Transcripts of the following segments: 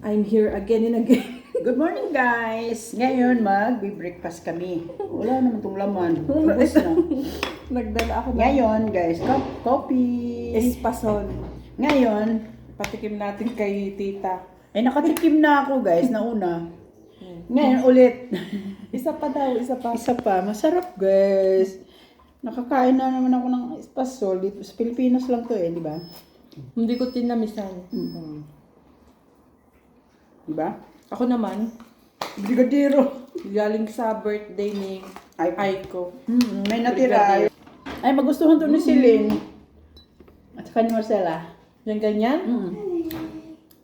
I'm here again and again. Good morning guys! Ngayon mag-breakfast kami. Wala naman itong laman. Ubus na. Nagdala ako ng Ngayon guys, coffee. espasol. Ngayon, Patikim natin kay tita. ay nakatikim na ako guys, nauna. Ngayon ulit. Isa pa daw, isa pa. Isa pa, masarap guys. Nakakain na naman ako ng espasol. Dito sa Pilipinas lang to di ba? Hindi ko tinamisan. Di ba? Ako naman, Brigadero. galing sa birthday ni Aiko. May natira. Ay, magustuhan to ni Celine. At saka ni Marcela. Yan ganyan?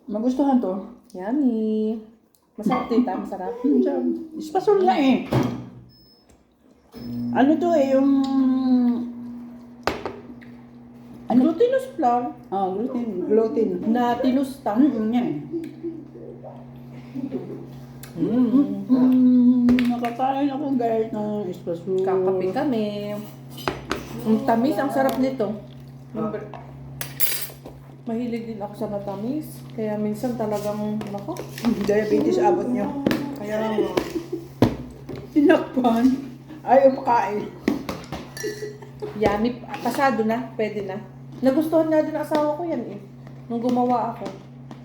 Magustuhan to. Yummy. Masarap tita, masarap. Espasol na Ano to yung... Ano? Glutinous flour Gluten. na tinusta. Yan. Nakakain ako guys ng espasol. Kakape kami. Ang tamis, ang sarap nito. Mahilig din ako sa matamis. Kaya minsan talagang, nako, Diabetes abot nyo. kaya Tinakpan. Ayaw makain. yummy. Pasado na, pwede na. Nagustuhan nga din ng asawa ko yan nung gumawa ako.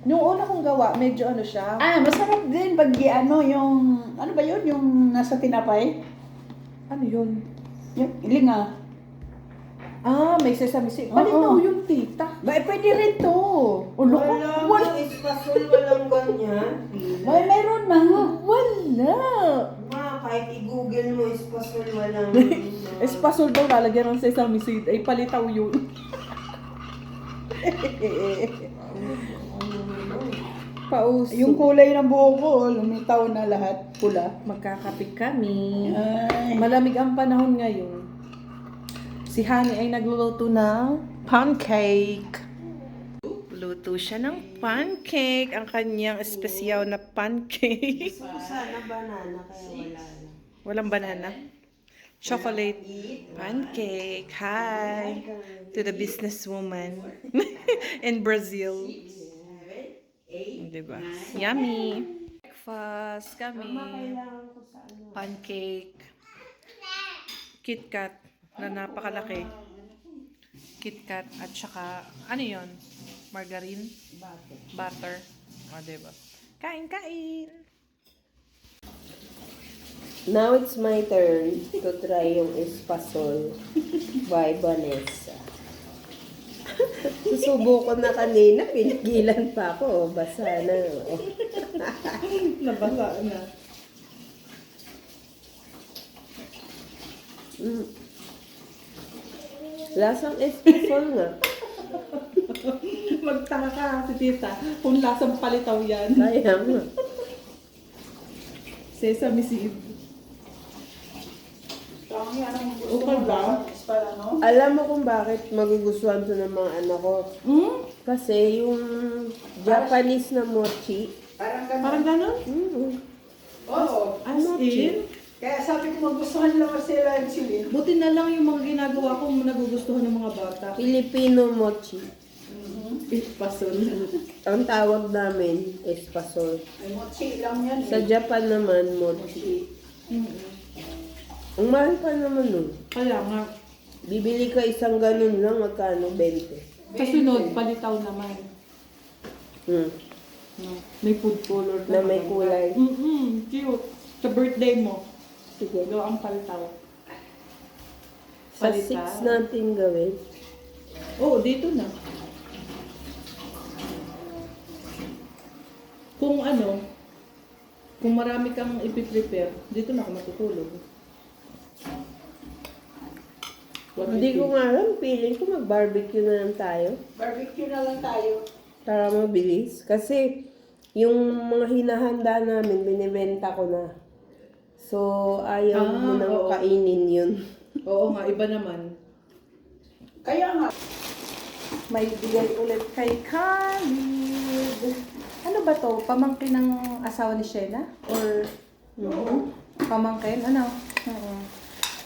Yung una kong gawa, medyo ano siya. Masarap din pag yung... Ano ba yun? Yung nasa tinapay? Ano yun? Yung ilinga. May sesame seed. Oo. Palitaw yung tita. Pwede rin to. Ulo ko. Wala mo, espasol, walang ganyan. Meron na. Wala. Kahit i-google mo, espasol, walang... Espasol daw lalagyan ng sesame seed. Ay palitaw yun. Paus. Yung kulay ng buhok ko, lumitaw na lahat. Pula. Magkakape kami. Ay. Malamig ang panahon ngayon. Si Honey ay nagluluto ng pancake. Luto siya ng pancake. Ang kanyang espesyal na pancake. Sana banana, kaya wala na. Walang banana. Chocolate pancake. Hi to the businesswoman in Brazil. Diba? Yummy. Breakfast kami. Pancake. KitKat na napakalaki. KitKat at saka ano yon? Margarine? Butter. O, diba? Kain, kain! Now it's my turn to try yung espasol by Vanessa. Susubo ko na kanina, pinigilan pa ako. Basa na. Nabasa na. Lasang espasol nga. Magtaka ka si tita kung lasang palitaw yan. Kaya nga. Sesame seed. Okay ba? Alam mo kung bakit magugustuhan to ng mga anak ko? Kasi yung Japanese na mochi. Parang gano'n? Oo. As in? Kaya sabi ko magustuhan nila Marcela yung Celine. Buti na lang yung mga ginagawa ko nagugustuhan ng mga bata. Filipino mochi. Espasol. Ang tawag namin, espasol. Ay, mochi lang yan Sa Japan naman, mochi. Ang mahal pa naman nun. Kaya nga. Bibili ka isang ganun lang, magkano? 20. Kasunod, palitaw naman. Hmm. May food color Na may kulay. Cute. Sa birthday mo. Sige. Ito ang palitaw. Sa Palitaw. 6 natin gawin. Oo, dito na. Kung ano, kung marami kang ipiprepare, dito na ako matutulog. Hindi ko nga alam, feeling ko mag-barbecue na lang tayo. Barbecue na lang tayo. Para mabilis. Kasi yung mga hinahanda namin, binibenta ko na. So, ayaw mo nang oo. kainin yun. Oo nga, iba naman. Kaya nga. May bigay ulit kay Khalid. Ano ba to? Pamangkin ng asawa ni Sheila? Or pamangkin? Ano?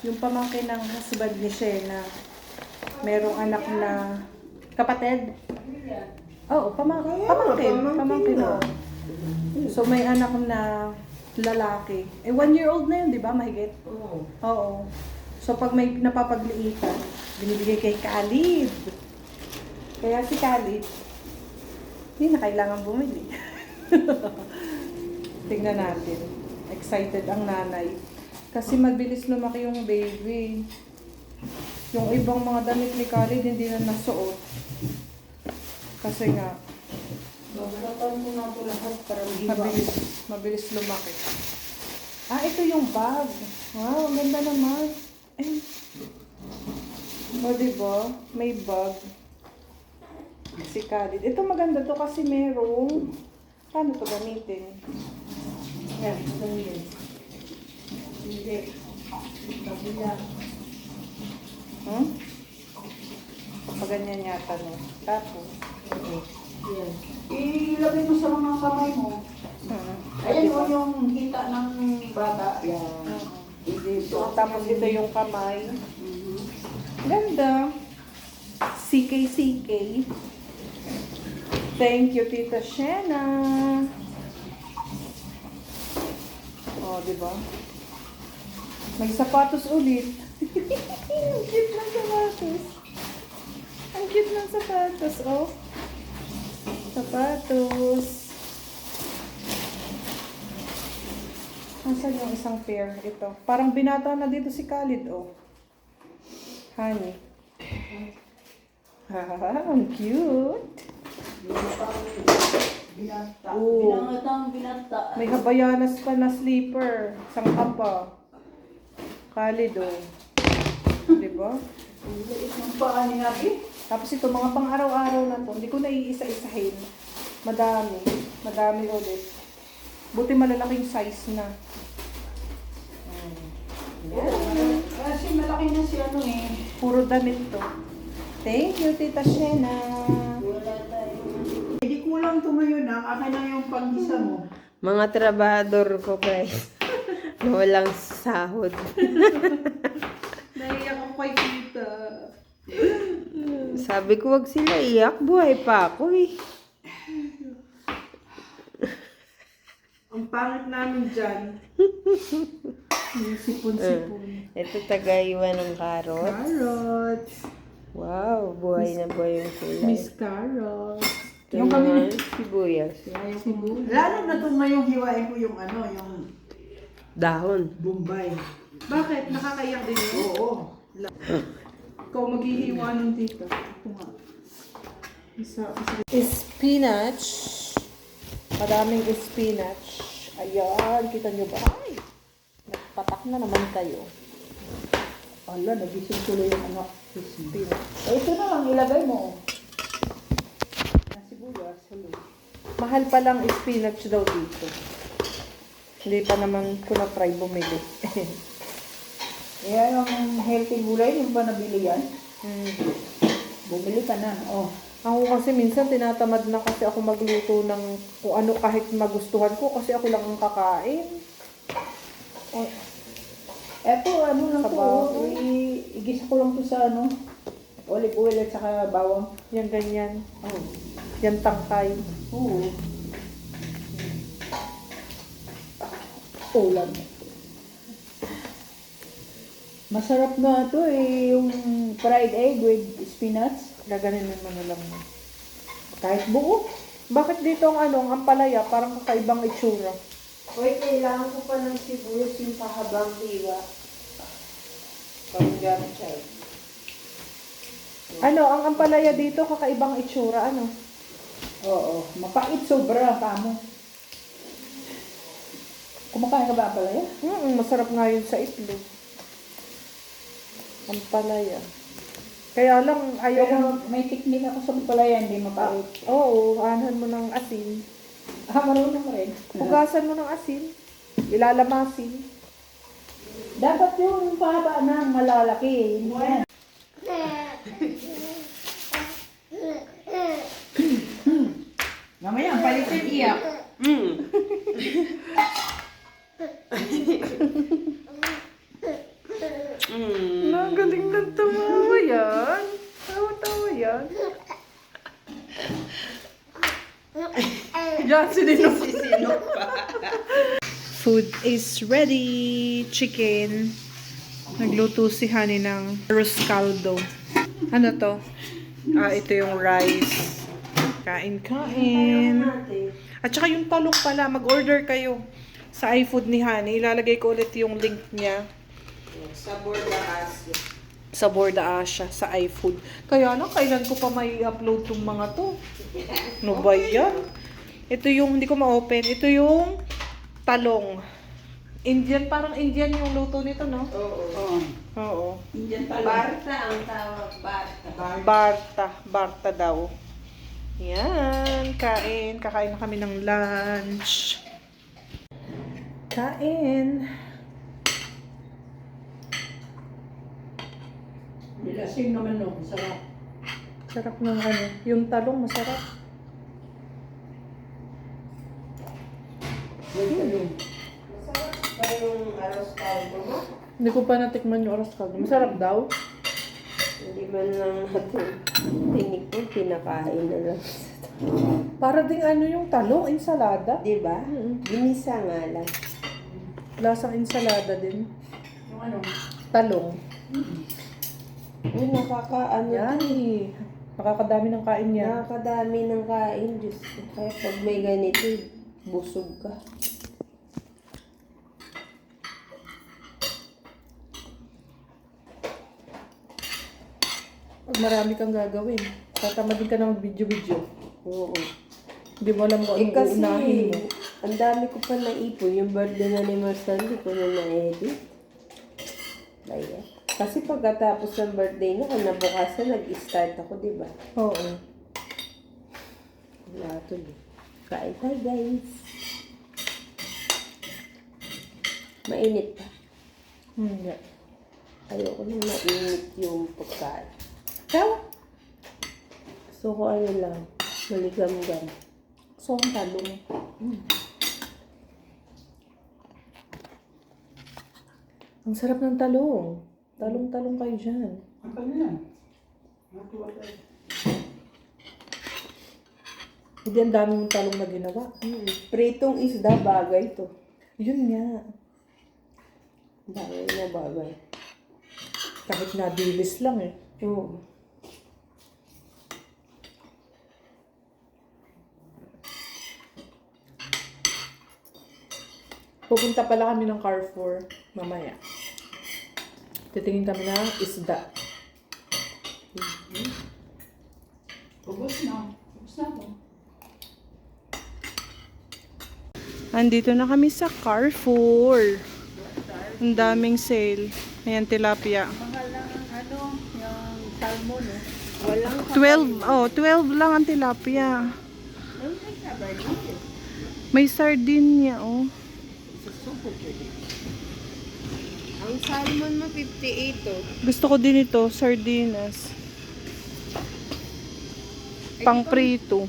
Yung pamangkin ng husband ni Sheila. Merong anak na kapatid. Oo, pamangkin. Pamangkin Pamangkin na. mo. So may anak na lalaki. 1 year old na yun, di ba? Mahigit? Oo. Oo. So pag may napapagliitan, binibigay kay Khalid. Kaya si Khalid, hindi na kailangan bumili. Tingnan natin. Excited ang nanay. Kasi mabilis lumaki yung baby. Yung ibang mga damit ni Khalid hindi na nasuot. Kasi nga, Babalakan mo na ito lahat para mabilis lumaki. Ito yung bag. Wow, ang ganda naman. Ay. O, diba? May bag. Si Khalid. Ito maganda to kasi merong, paano to gamitin? Yan, ito yun. Hindi. Kabila. Hmm? Paganyan yata, no? Tapos, Yan. Ilagay mo sa mga kamay mo. Ayan o yung hita ng bata. Yan. So, tapos ito yung kamay. Ganda. CK. Thank you, Tita Shena. Diba? May sapatos ulit. Ang cute ng sapatos. Ang cute ng sapatos, oh. Sapatos. Nasaan yung isang pair? Ito. Parang binata na dito si Khalid, oh. Honey. Ang cute. Binata. Oo. Binata. May habayanas pa na sleeper. Sangka pa. Khalid, oh. Diba? Ang liit ng paa ni Abi. Tapos ito, mga pang araw-araw na to. Hindi ko naiisa-isahin. Madami. Madami ulit. Buti malalaking size na. Yan. Kasi malaki na si ano eh. Puro damit to. Thank you, Tita Shena. Wala tayo. Hindi kulang to ngayon ah. Akin na yung panggisa mo. Mga trabahador ko, guys. Na walang sahod. Naiyak ako kay Tita. Sabi ko, wag sila iyak. Buhay pa ako eh. Ang pangit namin dyan. Yung sipon-sipon. Ito tagaiwan ng karot. Carrots. Wow, buhay na buhay yung kulay. Miss Carrots. Ito yung mga sibuyas. Sibuyas. Lalo na to ngayong hiwain ko yung ano, yung Dahon. Bombay. Bakit? Nakakaiyak din yun? Oo. Ikaw maghihiwa ng tita. Ito nga. Spinach. Madaming spinach. Ayan, kita nyo ba? Ay! Nagpatak na naman kayo. Ala, nagising tuloy yung anak. Spinach. Ito na lang, ilagay mo. Sibuyas, hello. Mahal pa lang spinach daw dito. Hindi pa naman ko na-try bumili. Kaya yung healthy gulay, yung ba nabili yan? Hmm. Bumili ka na. Oh. Ako kasi minsan tinatamad na kasi ako magluto ng kung ano kahit magustuhan ko kasi ako lang ang kakain. Eh, eto, ano lang to, Sabaw. igisa ko lang to sa ano, olive oil at saka bawang. Yan ganyan. Oh. Yan tangkay. Oo. Ulam. Masarap na to eh, yung fried egg with spinach. Gaganin naman na lang. Kahit buo. Bakit dito ang ano, ang ampalaya, parang kakaibang itsura? Hoy, kailangan ko pa ng sibuyas yung pahabang hiwa. Pang-garchay. Ano, ang ampalaya dito, kakaibang itsura, ano? Oo, mapait sobra kamo. Kumakain ka ba pala yan? Masarap nga yun sa itlog. Ampalaya. Kaya lang, ayaw ko. Pero may technique ako sa palaya, hindi mapait. Oo, aanhan mo ng asin. Marunong ka rin. Hugasan mo ng asin. Ilalamasin. Dapat yung pahaba na malalaki. Hindi yan. Mamaya, ang palitin iyak. Galing ng tumawa yan. Tawa-tawa yan. Yan, sinino. Food is ready. Chicken. Nagluto si Honey ng arroz caldo. Ano to? Ito yung rice. Kain. At saka yung talong pala. Mag-order kayo sa iFood ni Honey. Ilalagay ko ulit yung link niya. Sabor na Asia. Sa Borda Asia, sa iFood. Kaya lang, kailan ko pa may upload tong mga to? Ano ba yan? Ito yung, hindi ko ma-open. Ito yung talong. Indian, parang Indian yung luto nito, no? Oo. Oo. Indian talong. Barta ang tawag. Barta. Barta daw. Yan, kain. Kakain na kami ng lunch. Kain. Nilasing naman no, sarap. Sarap ng ano. Yung talong, masarap. Masarap ba yung arroz caldo mo? Hindi ko pa natikman yung oras caldo. Masarap daw. Hindi man lang natin tinik mo, pinakain na lang. Para ding ano yung talong, ensalada. Diba? Ginisa nga lang. Lasang ensalada din. Yung ano? Talong. Uy, nakakaano Yan to. eh. Nakakadami ng kain niya. Nakakadami ng kain. Diyos ko. Kaya pag may ganito, busog ka. Pag marami kang gagawin, tatamadin ka ng video-video. Oo. Hindi mo alam kung anong Kasi, uunahin mo. ang dami ko pa naipon. Yung birthday na ni Marcel, hindi ko na na-edit. Kaya. Kasi pagkatapos ng birthday na, kinabukasan, nag-start ako, di ba? Oo. Wala tuloy. Kain tayo, guys. Mainit pa. Hindi. Ayoko na mainit yung pagkain. Kaya, So, ko ano lang, maligam-gam. so ang talong. Ang sarap ng talong. Talong-talong kayo dyan. Ang kanya yan. Natuwa tayo. Hindi ang dami mong talong na ginawa. Pritong isda, bagay to. Yun nga. Bagay na bagay. Kahit nadilis lang eh. Oo. Pupunta pala kami ng Carrefour mamaya. Titingin kami ng isda. Ubus na. Ubus na ako. Andito na kami sa Carrefour. Ang daming sale. Ayan, tilapia. Mahal lang ang ano, yung salmon eh. Walang 12 lang ang tilapia. Ano may sabay dito? May sardinia, oh. Ang salmon mo, 58 to. Gusto ko din ito, sardinas. Pang prito.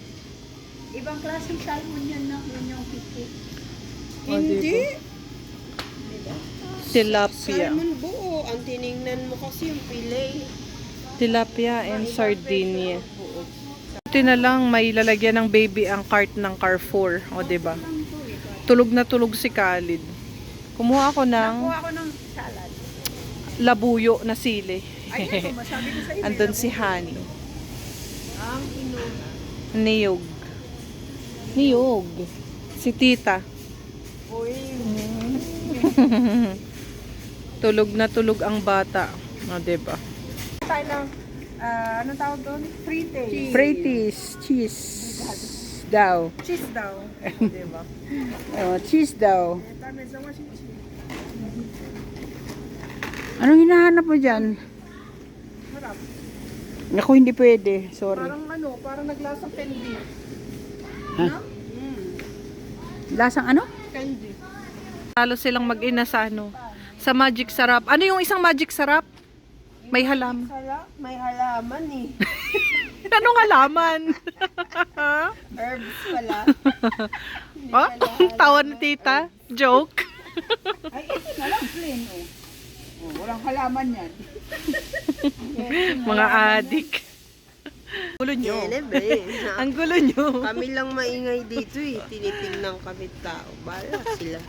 Ibang klaseng salmon yan na yun yung 50. Hindi. Tilapia. Salmon buo. Ang tiningnan mo kasi yung fillet. Tilapia and sardinia. Ito na lang, may lalagyan ng baby ang cart ng Carrefour. O, diba? Tulog na tulog si Khalid. Kumuha ako ng Kuha ko ng salad. labuyo na sili. Ayun, masabi ko sa iyo. Andun si Honey. Ang inuna. Niyog. Niyog. Si Tita. Uy. Tulog na tulog ang bata. O, diba? Tayo ng, anong tawag doon? Frite. Frities. Cheese. Daw. Cheese daw. Diba? Oh, cheese daw. Tama sa washing cheese. Anong hinahanap mo dyan? Harap. Ako hindi pwede. Sorry. Parang ano, parang naglasang candy. Lasang ano? Candy. Talo silang mag-ina sa ano? Sa Magic Sarap. Ano yung isang Magic Sarap? May halam. Kala, may halaman eh. Anong halaman? Herbs pala. Oh? Tawa ni Tita? Joke? Ay, ito na lang, plain oh. Oh, walang halaman yan. Mga adik. Gulo nyo. Ang Ang gulo nyo. Kami lang maingay dito eh. Tinitingnan kami tao. Bala sila.